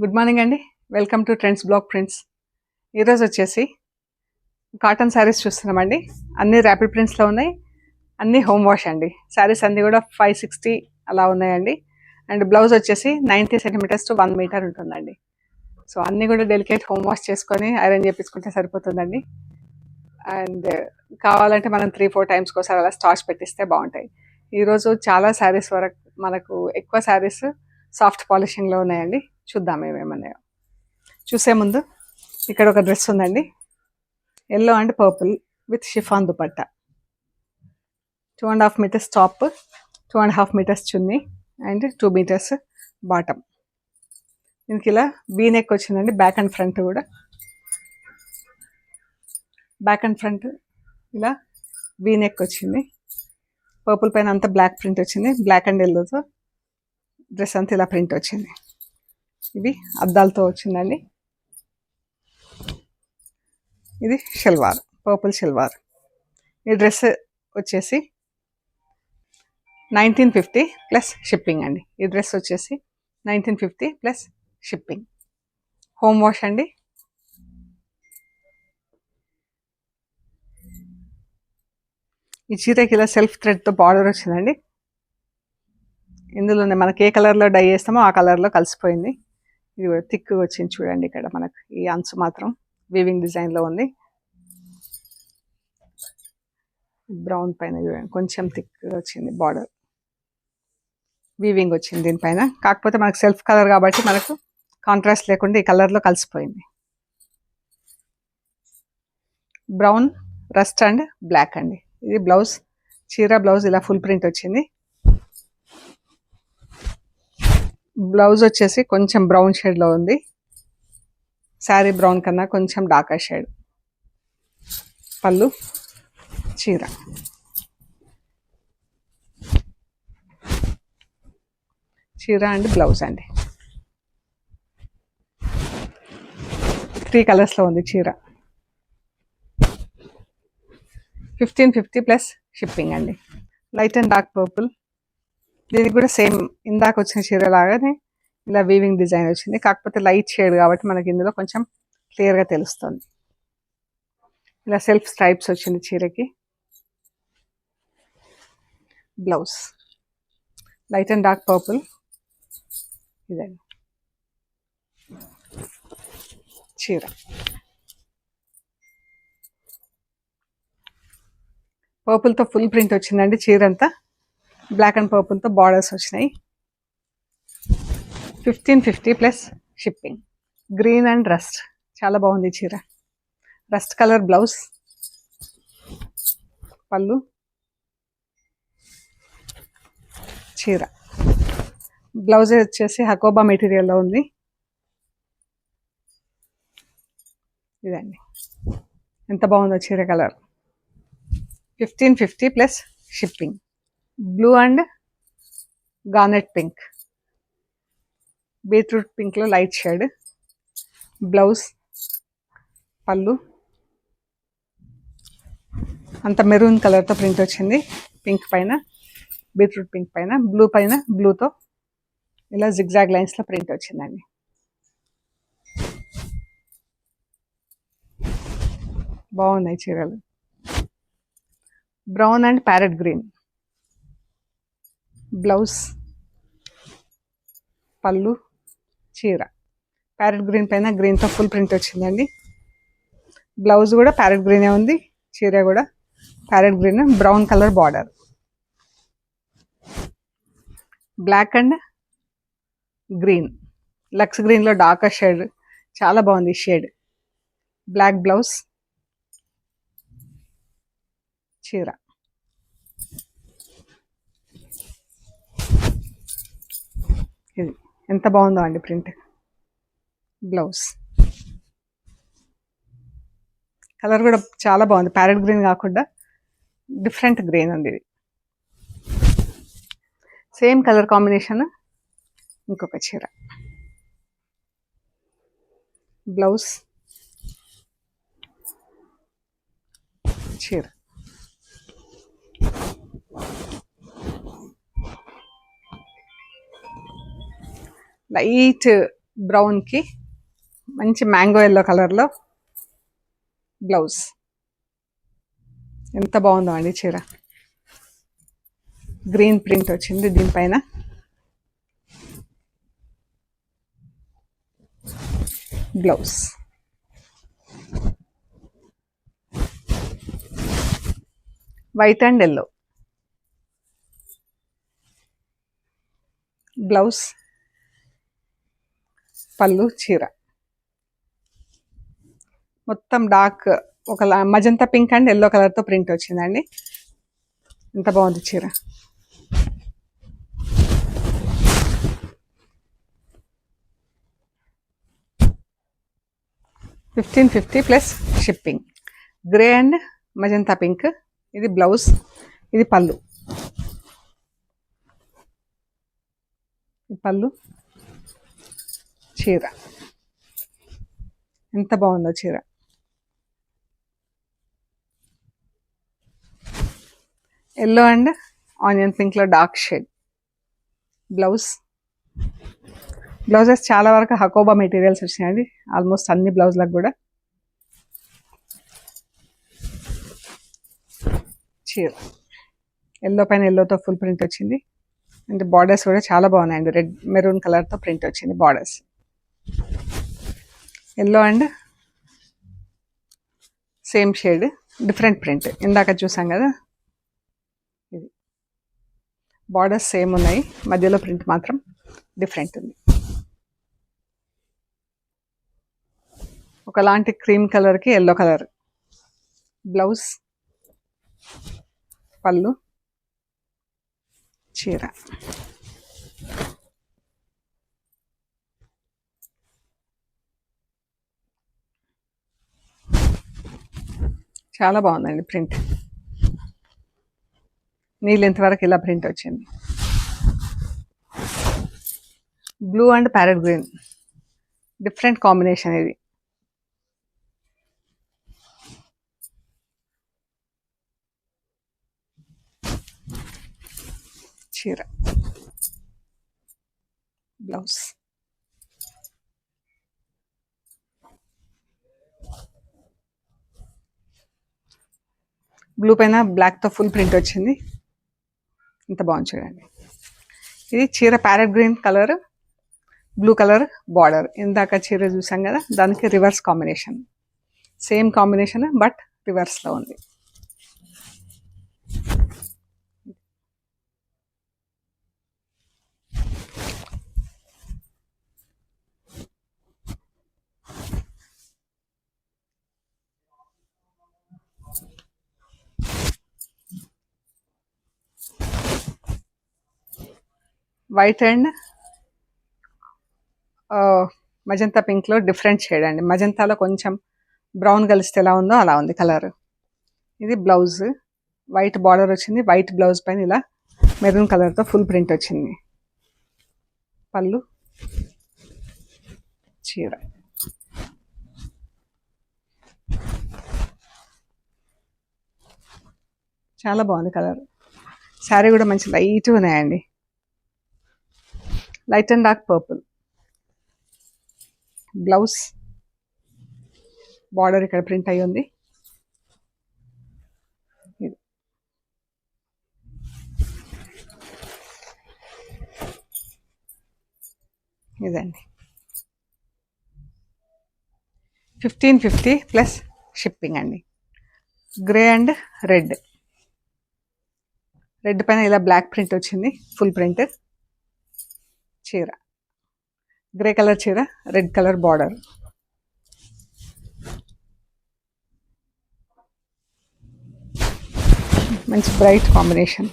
Good morning అండి. Welcome to trends block prints. ఈరోజు వచ్చేసి కాటన్ శారీస్ చూస్తున్నామండి. అన్ని ర్యాపిడ్ ప్రింట్స్లో ఉన్నాయి, అన్ని హోమ్ వాష్ అండి. శారీస్ అన్నీ కూడా 560 అలా ఉన్నాయండి. అండ్ బ్లౌజ్ వచ్చేసి 90 సెంటీమీటర్స్ టు 1 మీటర్ ఉంటుందండి. సో అన్నీ కూడా డెలికేట్ హోమ్ వాష్ చేసుకొని ఐరన్ చేయించుకుంటే సరిపోతుందండి. అండ్ కావాలంటే మనం 3-4 టైమ్స్కి ఒకసారి అలా స్టార్చ్ పెట్టిస్తే బాగుంటాయి. ఈరోజు చాలా శారీస్ వరకు మనకు ఎక్కువ శారీస్ సాఫ్ట్ పాలిషింగ్లో ఉన్నాయండి. చూద్దాం ఏమేమన్నాయో. చూసే ముందు ఇక్కడ ఒక డ్రెస్ ఉందండి, yellow and purple with chiffon dupatta. 2.5 metres top, 2.5 metres chunni and 2 metres bottom. దీనికి ఇలా వీ నెక్ వచ్చిందండి, బ్యాక్ అండ్ ఫ్రంట్ కూడా. బ్యాక్ అండ్ ఫ్రంట్ ఇలా వీ నెక్ వచ్చింది. పర్పుల్ పైన అంతా బ్లాక్ ప్రింట్ వచ్చింది, బ్లాక్ అండ్ ఎల్లోతో డ్రెస్ అంతా ఇలా ప్రింట్ వచ్చింది. ఇది అద్దాలతో వచ్చిందండి. ఇది షల్వార్, పర్పుల్ షల్వార్. ఈ డ్రెస్ వచ్చేసి 1950 ప్లస్ షిప్పింగ్ అండి. ఈ డ్రెస్ వచ్చేసి 1950 ప్లస్ షిప్పింగ్. హోమ్ వాష్ అండి. ఈ చీరకి ఇలా సెల్ఫ్ థ్రెడ్తో బార్డర్ వచ్చిందండి. ఇందులోనే మనకి ఏ కలర్లో డై చేస్తామో ఆ కలర్లో కలిసిపోయింది. ఇది కూడా థిక్గా వచ్చింది చూడండి. ఇక్కడ మనకు ఈ అంచు మాత్రం వీవింగ్ డిజైన్లో ఉంది. బ్రౌన్ పైన చూడండి కొంచెం థిక్గా వచ్చింది బార్డర్, వీవింగ్ వచ్చింది దీనిపైన. కాకపోతే మనకు సెల్ఫ్ కలర్ కాబట్టి మనకు కాంట్రాస్ట్ లేకుండా ఈ కలర్లో కలిసిపోయింది. బ్రౌన్, రస్ట్ అండ్ బ్లాక్ అండి. ఇది బ్లౌజ్, చీర బ్లౌజ్ ఇలా ఫుల్ ప్రింట్ వచ్చింది. బ్లౌజ్ వచ్చేసి కొంచెం బ్రౌన్ షేడ్లో ఉంది, శారీ బ్రౌన్ కన్నా కొంచెం డార్కర్ షేడ్. పళ్ళు, చీర. చీర అండ్ బ్లౌజ్ అండి. 3 కలర్స్లో ఉంది చీర. 1550 ప్లస్ షిప్పింగ్ అండి. Light and dark purple. దీనికి కూడా సేమ్ ఇందాక వచ్చిన చీర లాగానే ఇలా వీవింగ్ డిజైన్ వచ్చింది, కాకపోతే లైట్ షేడ్ కాబట్టి మనకి ఇందులో కొంచెం క్లియర్గా తెలుస్తుంది. ఇలా సెల్ఫ్ స్ట్రైప్స్ వచ్చింది చీరకి. Blouse light and dark purple. ఇదండి చీర. పర్పుల్తో ఫుల్ ప్రింట్ వచ్చిందండి చీర అంతా. బ్లాక్ అండ్ పర్పుల్తో బార్డర్స్ వచ్చినాయి. 1550 plus shipping. Green and rust, చాలా బాగుంది చీర. రస్ట్ కలర్ బ్లౌజ్, పళ్ళు, చీర. బ్లౌజ్ వచ్చేసి హకోబా మెటీరియల్లో ఉంది. ఇదండి ఎంత బాగుందో చీర colour. 1550 plus shipping. Blue and garnet pink, beetroot పింక్లో లైట్ షేడ్. బ్లౌజ్, పళ్ళు అంత మెరూన్ కలర్తో ప్రింట్ వచ్చింది. పింక్ పైన, బీట్రూట్ పింక్ పైన, బ్లూ పైన బ్లూతో ఇలా జిగ్జాగ్ లైన్స్లో ప్రింట్ వచ్చిందండి. బాగున్నాయి చీరలు. Brown and parrot green. Blouse, పళ్ళు, చీర. ప్యారెట్ గ్రీన్ పైన గ్రీన్తో ఫుల్ ప్రింట్ వచ్చిందండి. బ్లౌజ్ కూడా ప్యారెట్ గ్రీనే ఉంది, చీర కూడా parrot green, brown colour border. Black and green, లక్స్ గ్రీన్లో డార్కర్ షేడ్, చాలా బాగుంది షేడ్. బ్లాక్ బ్లౌజ్, చీర. ఇది ఎంత బాగుందో అండి ప్రింట్. బ్లౌజ్ కలర్ కూడా చాలా బాగుంది, ప్యారెట్ గ్రీన్ కాకుండా డిఫరెంట్ గ్రీన్ ఉంది. ఇది సేమ్ కలర్ కాంబినేషన్ ఇంకొక చీర. బ్లౌజ్, చీర. లైట్ బ్రౌన్కి మంచి మ్యాంగో ఎల్లో కలర్లో బ్లౌజ్. ఎంత బాగుందో అండి చీర. గ్రీన్ ప్రింట్ వచ్చింది దీనిపైన. Blouse white and yellow. Blouse, పళ్ళు, చీర మొత్తం డార్క్ ఒక మజంతా పింక్ అండ్ ఎల్లో కలర్తో ప్రింట్ వచ్చిందండి. ఎంత బాగుంది చీర. $1550 plus shipping. Grey and magenta pink. ఇది బ్లౌజ్, ఇది పళ్ళు. పళ్ళు, చీర ఎంత బాగుందో చీర. ఎల్లో అండ్ ఆనియన్ పింక్లో డార్క్ షేడ్. బ్లౌజెస్ చాలా వరకు హకోబా మెటీరియల్స్ వచ్చినాయండి, ఆల్మోస్ట్ అన్ని బ్లౌజ్లకు కూడా. చీర ఎల్లో పైన ఎల్లోతో ఫుల్ ప్రింట్ వచ్చింది. అండ్ బార్డర్స్ కూడా చాలా బాగున్నాయండి. రెడ్ మెరూన్ కలర్తో ప్రింట్ వచ్చింది borders. Yellow and same shade, different print. ఇందాక చూసాం కదా, ఇది బార్డర్స్ సేమ్ ఉన్నాయి, మధ్యలో ప్రింట్ మాత్రం డిఫరెంట్ ఉంది. ఒకలాంటి క్రీమ్ కలర్కి ఎల్లో కలర్. బ్లౌజ్, పళ్ళు, చీర. చాలా బాగుందండి ప్రింట్. నీళ్ళెంత వరకు ఇలా ప్రింట్ వచ్చింది. Blue and parrot green, different combination ఇది. చీర, బ్లౌజ్, బ్లూ పైన బ్లాక్తో ఫుల్ ప్రింట్ వచ్చింది. ఇంత బాగుంది చూడండి. ఇది చీర parrot green colour, blue colour border. ఇందాక చీర చూసాం కదా, దానికి reverse combination. Same combination but రివర్స్లో ఉంది. వైట్ అండ్ మజంతా పింక్లో డిఫరెంట్ షేడ్ అండి. మజంతాలో కొంచెం బ్రౌన్ కలిస్తే ఎలా ఉందో అలా ఉంది కలర్. ఇది బ్లౌజ్, వైట్ బార్డర్ వచ్చింది. వైట్ బ్లౌజ్ పైన ఇలా మెరూన్ కలర్తో ఫుల్ ప్రింట్ వచ్చింది. పళ్ళు, చీర. చాలా బాగుంది కలర్. శారీ కూడా మంచి లైట్గా ఉన్నాయండి. Light and dark purple. Blouse, border ఇక్కడ ప్రింట్ అయ్యి ఉంది. ఇదండి. 1550 ప్లస్ షిప్పింగ్ అండి. Grey and red. రెడ్ పైన ఇలా బ్లాక్ ప్రింట్ వచ్చింది, ఫుల్ ప్రింట్. చీర గ్రే కలర్ చీర, రెడ్ కలర్ బార్డర్. మంచి bright combination,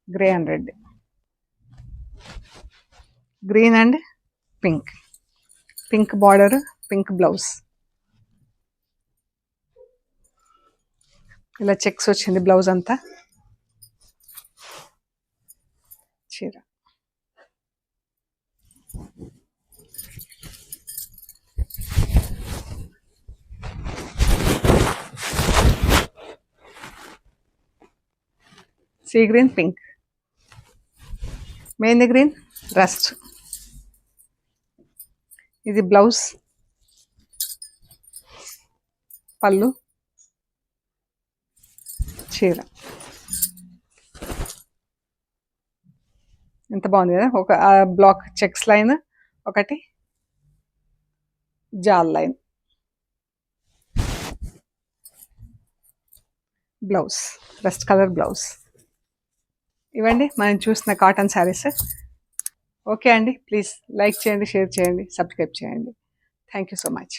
grey and red. Green and pink. Pink border, pink blouse. ఇలా చెక్స్ వచ్చింది బ్లౌజ్ అంతా. చీర sea green, pink, mehndi green, rust. ఇది బ్లౌజ్, పళ్ళు, చీర. ఎంత బాగుంది కదా, ఒక బ్లాక్ చెక్స్ లైన్, ఒకటి జాల్ line, blouse, rust colour blouse. ఇవ్వండి మనం చూసిన కాటన్ శారీస్. ఓకే అండి, ప్లీజ్ లైక్ చేయండి, షేర్ చేయండి, సబ్స్క్రైబ్ చేయండి. Thank you so much.